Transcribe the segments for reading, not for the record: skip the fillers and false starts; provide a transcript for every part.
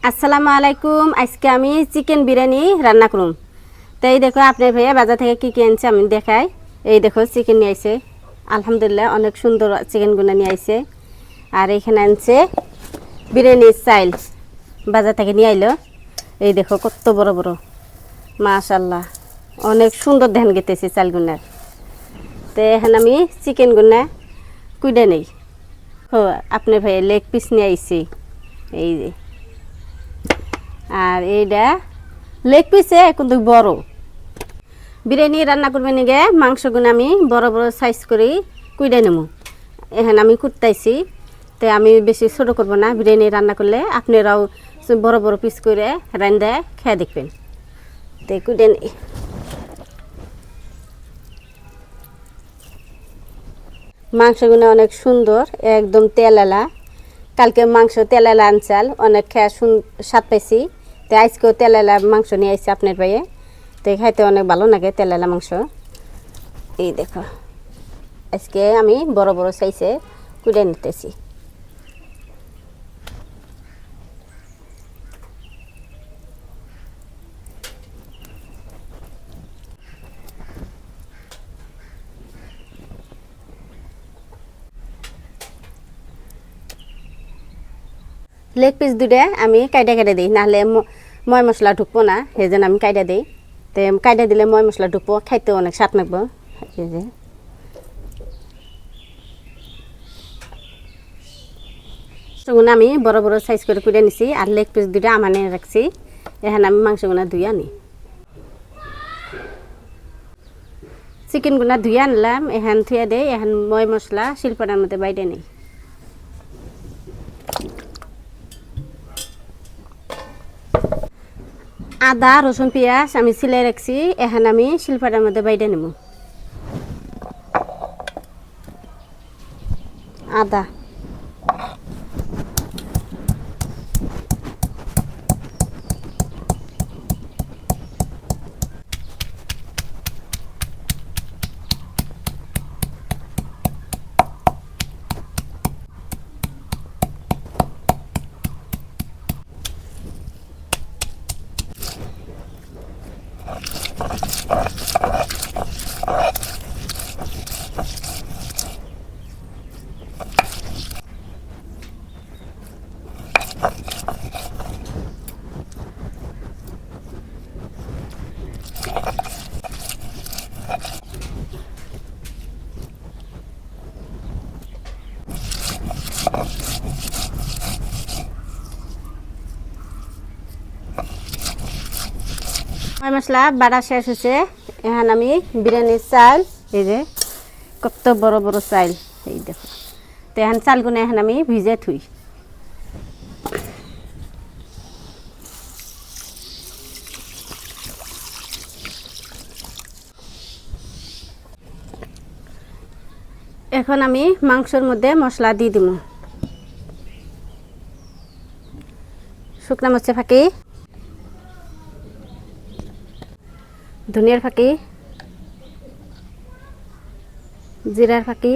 আসসালামু আলাইকুম। আজকে আমি চিকেন বিরিয়ানি রান্না করুম। তাই দেখো আপনার ভাইয়া বাজার থেকে কি কি আনছে আমি দেখাই। এই দেখো চিকেন নিয়ে আইছে, আলহামদুলিল্লাহ অনেক সুন্দর চিকেনগুলো নিয়ে আইছে। আর এখানে আনছে বিরিয়ানির চাইল, বাজার থেকে নিয়ে আইলো। এই দেখো কত বড় বড়, মাশাল্লাহ অনেক সুন্দর ধ্যান গেতেছে চালগুনার। তো এখন আমি চিকেনগুনা কুইডে নেই। ও আপনার ভাইয়া লেগ পিস নিয়ে আইছে, এই যে। আর এইটা লেগ পিসে কিন্তু বড়। বিরিয়ানি রান্না করবে নিগে মাংসগুলো আমি বড় বড় সাইজ করে কুইডে নেব। এখন আমি কুটতাইছি, তো আমি বেশি ছোটো করব না। বিরিয়ানি রান্না করলে আপনারাও বড় বড় পিস করে রান্দা খেয়ে দেখবেন। তো কুইডে নেই। মাংসগুলো অনেক সুন্দর, একদম তেলালা। কালকে মাংস তেলালা আনচাল, অনেক খেয়ে স্বাদ পাইছি। তো আজকেও তেলালা মাংস নিয়ে আসছে আপনার ভাইয়ে। তো খাইতে অনেক ভালো লাগে তেলালা মাংস। এই দেখো আজকে আমি বড় বড় সাইজে কুড়ে নিতেছি। লেগ পিস দুটা আমি কাইটা কাইটা দিই, নাহলে ময় মশলা ঢুকবো না, সেই জন্য আমি কাইটা দিই। তো কাইটা দিলে ময় মশলা ঢুকবো, খাইতে অনেক স্বাদ লাগবো। এই যে মাংসগুলো আমি বড় বড় সাইজ করে কুড়ে নিছি, আর লেগ পিস দুটা আমার নিয়ে রাখছি। এখন আমি মাংসগুলো ধুয়ে আনি। চিকেনগুলো ধুয়ে আনলাম, এখন ধুয়ে দেই। এখন ময় মশলা শিলপাটার মধ্যে বাইরে নেই। আদা রসুন পেঁয়াজ আমি সিলাই রাখছি, এখন আমি শিলপাটার মধ্যে বাইরে নেব। আদা, ময় মশলা বাড়া শেষ হয়েছে। এখন আমি বিরিয়ানির চাল, এই যে কত বড় বড় চাল, এই দেখো। তো এখন চালগুলো এখন আমি ভিজে থুই। এখন আমি মাংসের মধ্যে মশলা দিয়ে দিব। শুকনা মরিচের ফাঁকি, ধনিয়ার ফাঁকি, জিরার ফাঁকি,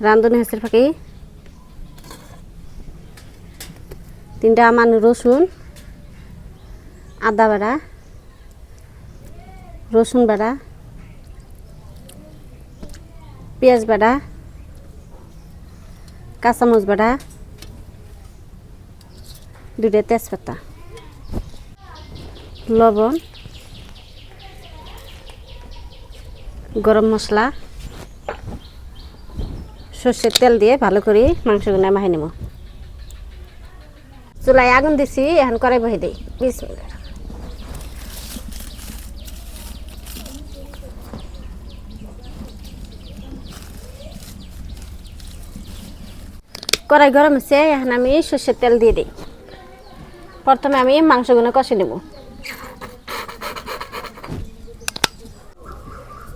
রাঁধুনি হেঁচের ফাঁকি, 3টা আমান রসুন, আদা বাড়া, রসুন বাড়া, পেঁয়াজ বাড়া, কাঁচামরিচ বাড়া, 2টা তেজপাতা, লবণ, গরম মশলা, সর্ষের তেল দিয়ে ভালো করে মাংসগুলো মাখিয়ে নেব। চুলায় আগুন দিছি, এখন কড়াই বসিয়ে দিই। বিসমিল্লাহ। কড়াই গরম হচ্ছে, এখন আমি সর্ষের তেল দিয়ে দিই। প্রথমে আমি মাংসগুলো কষে নেব।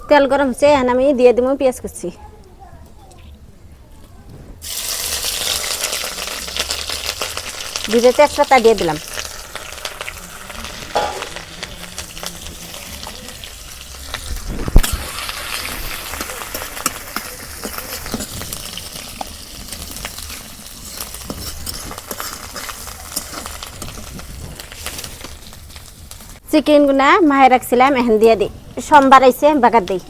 তেল গরম হচ্ছে, এখন আমি দিয়ে দেবো পেঁয়াজ কুচি। দুটো তেজপাতা দিয়ে দিলাম। চিকেন গুনা মাহে রাখছিলাম এখন দিয়ে দিই সোমবার আইছে বাগার দিই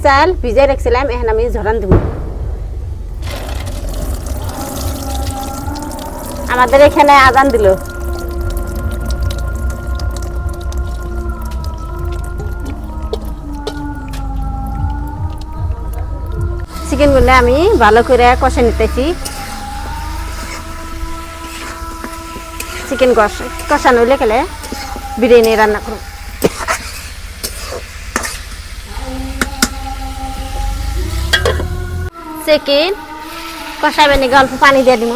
চাল ভিজাই রাখছিলাম এখন আমি ঝরান দিব আমাদের এখানে আজান দিল চিকেন গুলো আমি ভালো করে কষে নিতেছি চিকেন কষানো হলে গেলে বিরিয়ানি রান্না করব চিকেন কষাইবে নাকি অল্প পানি দিয়ে দিব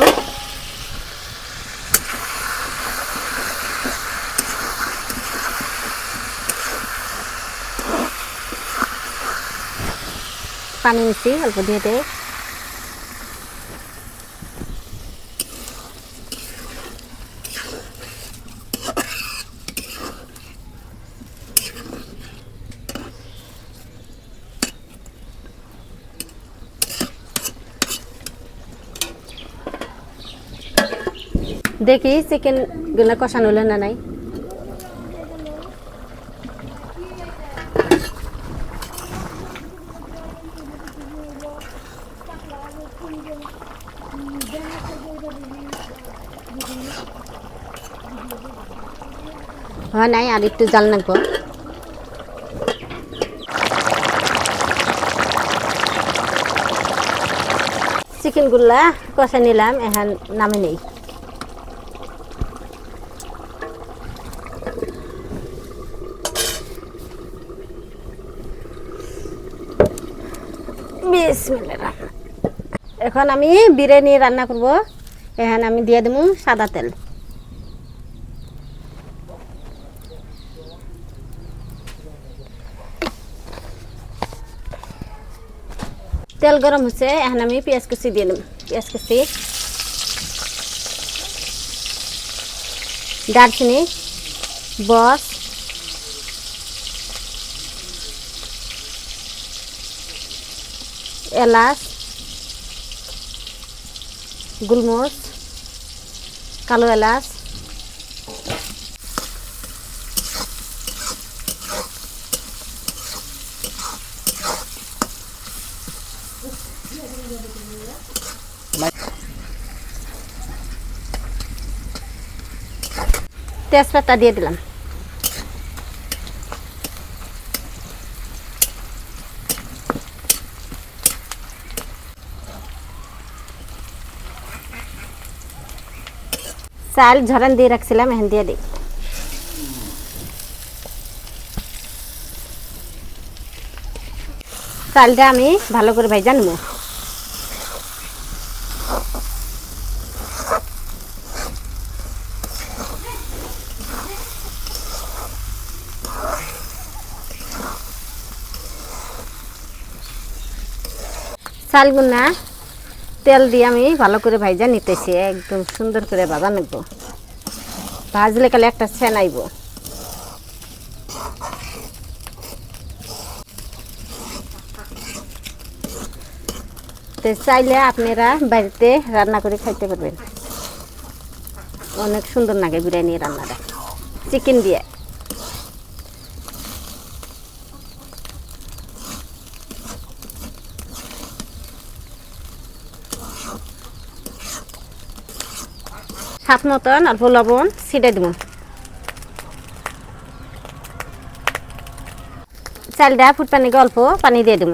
পানি মিশি অল্প দিয়ে দেয় দেখি চিকেন গুলো কষানো হলো না নাই হয় নাই আর একটু জাল নাকবো চিকেন গুলা কষা নিলাম এখন নামে নেই এখন আমি বিরিয়ানি রান্না করব এখন আমি দিয়ে দেবো সাদা তেল তেল গরম হচ্ছে এখন আমি পেঁয়াজ কুচি দিয়ে দেব পেঁয়াজ কুচি দারচিনি বস এলাচ গোলমরিচ কালো এলাচ তেজপাতা দিয়ে দিলাম চাল ঝরান দিয়ে রাখছিলাম এখন দিয়ে দিই চালটা আমি ভালো করে ভাইজা নেব চালগুনা তেল দিয়ে আমি ভালো করে ভাইজা নিতেছি একদম সুন্দর করে ভাজা নেব ভাজলে কালে একটা সেন আইব চাইলে আপনারা বাড়িতে রান্না করে খাইতে পারবেন অনেক সুন্দর লাগে বিরিয়ানি রান্নাটা চিকেন দিয়ে স্বাদ মতন অল্প লবণ ছিটে দেব চালটা ফুটপানি অল্প পানি দিয়ে দেব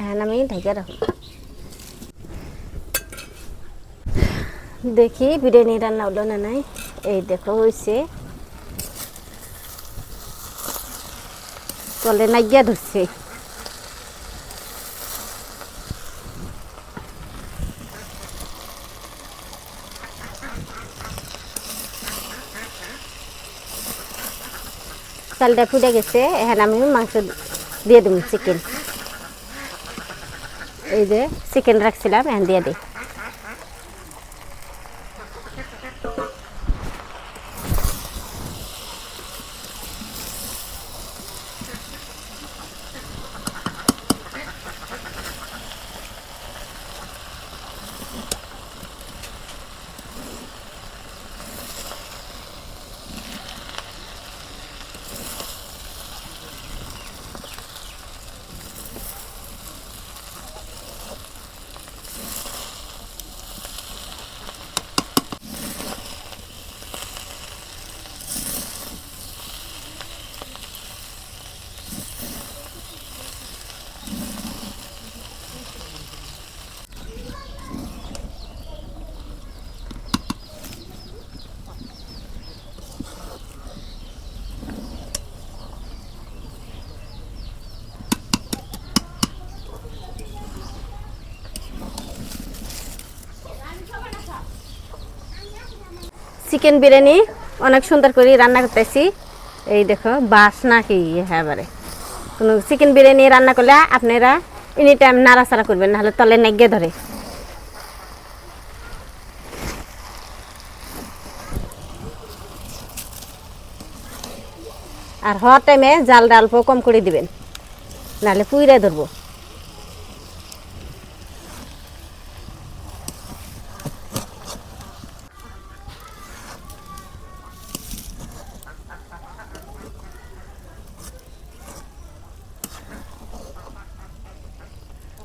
এখন আমি ঢেকে রাখব। দেখি বিরিয়ানি রান্না হলো না নাই। এই দেখো হয়েছে, তলে নাইয়া ধরছে। চালটা ফুটে গেছে, এখন আমি মাংস দিয়ে দেবো, চিকেন। এই যে চিকেন রাখছিলাম, এখন দিয়ে দিই। চিকেন বিরিয়ানি অনেক সুন্দর করে রান্না করতেছি। এই দেখো বাসনা কি, হ্যাঁ বারে কোনো চিকেন বিরিয়ানি রান্না করলে আপনারা এনি টাইম নাড়াচাড়া করবেন, নাহলে তলে নেগে ধরে। আর হওয়ার টাইমে জালটা অল্প কম করে দিবেন, নাহলে পুইরে ধরবো।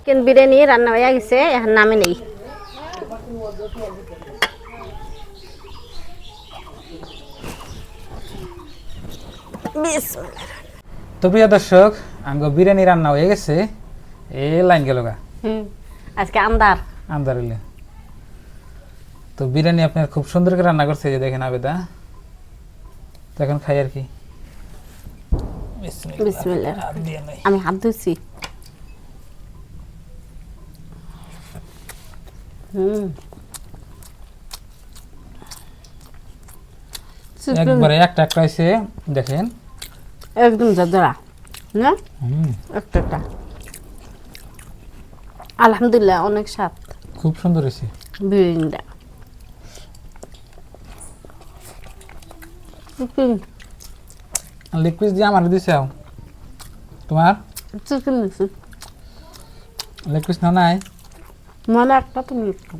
চিকেন বিরিয়ানি রান্না হয়ে গেছে, এখন নামে নেই। তো প্রিয় দর্শক, আমগো বিরিয়ানি রান্না হয়ে গেছে। এই লাইন গেল গা, আজকে আন্দার আন্দার হইলে। তো বিরিয়ানি আপনার খুব সুন্দর করে রান্না করছে, যে দেখেন আবেদা। তো এখন খাই আর কি। বিসমিল্লাহ। আমি হাত ধুচ্ছি। একবারে একটা একটা হয়েছে, দেখেন একদম জাদরা না, একটা একটা। আলহামদুলিল্লাহ, অনেক স্বাদ, খুব সুন্দর হয়েছে বিরিয়ানিটা। লেগ পিস দিয়ে আমার দিছে, তোমার চিকেন দিছি, লেগ পিস না নাই? মানে একটা তুমি একটু।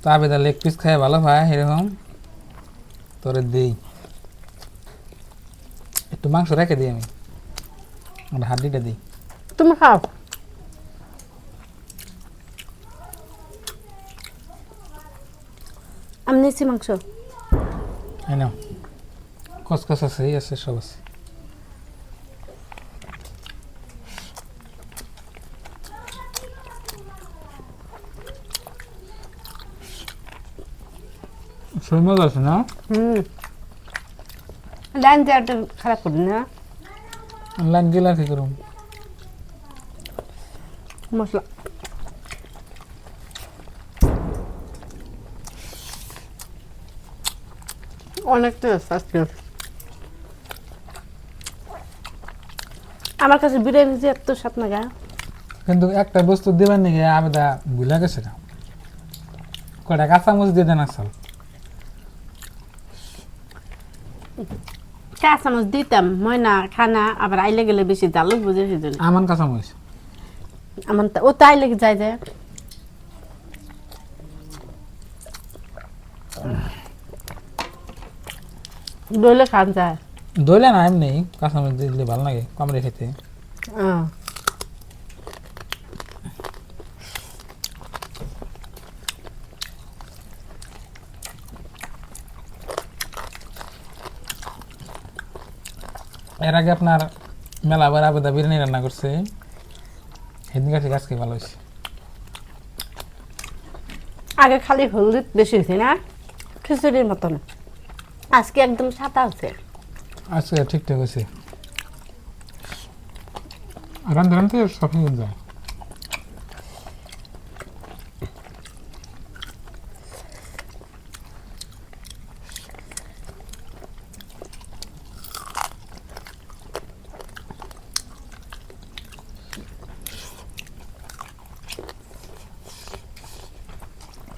তো আবেদা লেগ পিস খাই ভালো পায়, এরকম তোরে দিই। একটু মাংস রেখে দিই, আমি হাড্ডিটা দিই। তুমি খাও। আমি নিচ্ছি মাংস। এই নাও, কসকস আছে, এই আছে, সব আছে। সেই মজা আছে না? লাইন দেওয়াটা খারাপ করি না, লাইন গেলে আর কি করুন মশলা। অনেক টেস্ট আজকে। আমার কাছে বিরিয়ানি যে এত স্বাদ না গা, কিন্তু একটা বস্তু দিবেন নাকি আবেদা ভুলে গেছে না, কয়টা কাঁচামচ দিয়ে দেন আসল। কাঁচামচ দিতাম, ময়না খানা আবার আইলে গেলে বেশি জালুক বুঝে সেজন্য। আমান কাঁচামচ আমার ও তো আইলে যায় যায়। দইলে খান যায়, দইলে না এমনি কাঁচামচ দিলে ভালো লাগে কামড়ে খেতে। এর আগে আপনার মেলা আবার আবেদা বিরিয়ানি রান্না করছে সেদিন কাছে আজকে ভালো হয়েছে আগে খালি হলুদ বেশি হয়েছে না খিচুড়ির মতন আজকে একদম সাদা হচ্ছে আজকে ঠিকঠাক হয়েছে রান্ধতে রান্ধতে সব হয়ে যায়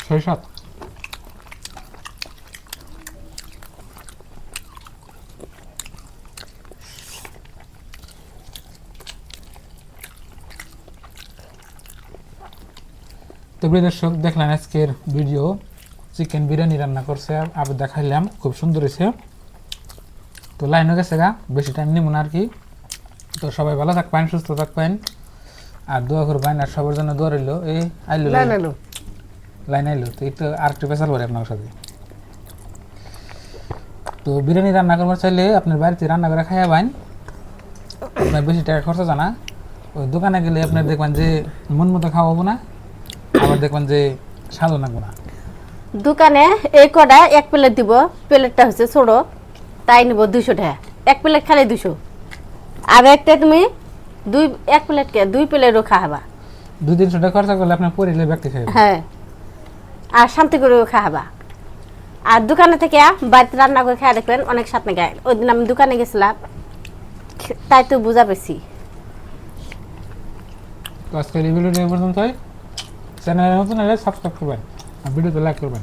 সেই সাত তো প্রিয় দর্শক দেখলেন আজকের ভিডিও চিকেন বিরিয়ানি রান্না করছে আবার দেখাইলাম খুব সুন্দর হয়েছে তো লাইনও গেছে গা বেশি টাইম নিব না আর কি তো সবাই ভালো থাকবেন সুস্থ থাকবেন আর দোয়া করবেন আর সবার জন্য দোয়া রইল এই আইলো লাইন আইলো তো একটু আর একটু পেশাল করে আপনার সাথে তো বিরিয়ানি রান্না করবার চাইলে আপনার বাড়িতে রান্না করে খাইয়াবেন আপনার বেশি টাকা খরচা জানা ওই দোকানে গেলে আপনার দেখবেন যে মন মতো খাওয়াবো না আবার দেখবেন যে স্বাদও লাগবো না দোকানে এই কটা এক প্লেট দিব প্লেটটা হচ্ছে ছোট তাই নিব 200 টাকা এক প্লেট খালি 200 আর একটা তুমি এক প্লেট কে 2 প্লেটও খাওয়াবা 200-300 টাকা খরচা করলে আপনার পরিলে ব্যক্তি খাইবে হ্যাঁ আর শান্তি করেও খাওয়াবা আর দোকানে থেকে বাড়িতে রান্না করে খাওয়া দেখবেন অনেক স্বাদ লাগে ওই দিন আমি দোকানে গেছিলাম তাই তো বুঝা পেয়েছি তো আজকের এই ভিডিওটি এই পর্যন্তই চ্যানেলে নতুন হলে সাবস্ক্রাইব করবেন আর ভিডিওতে লাইক করবেন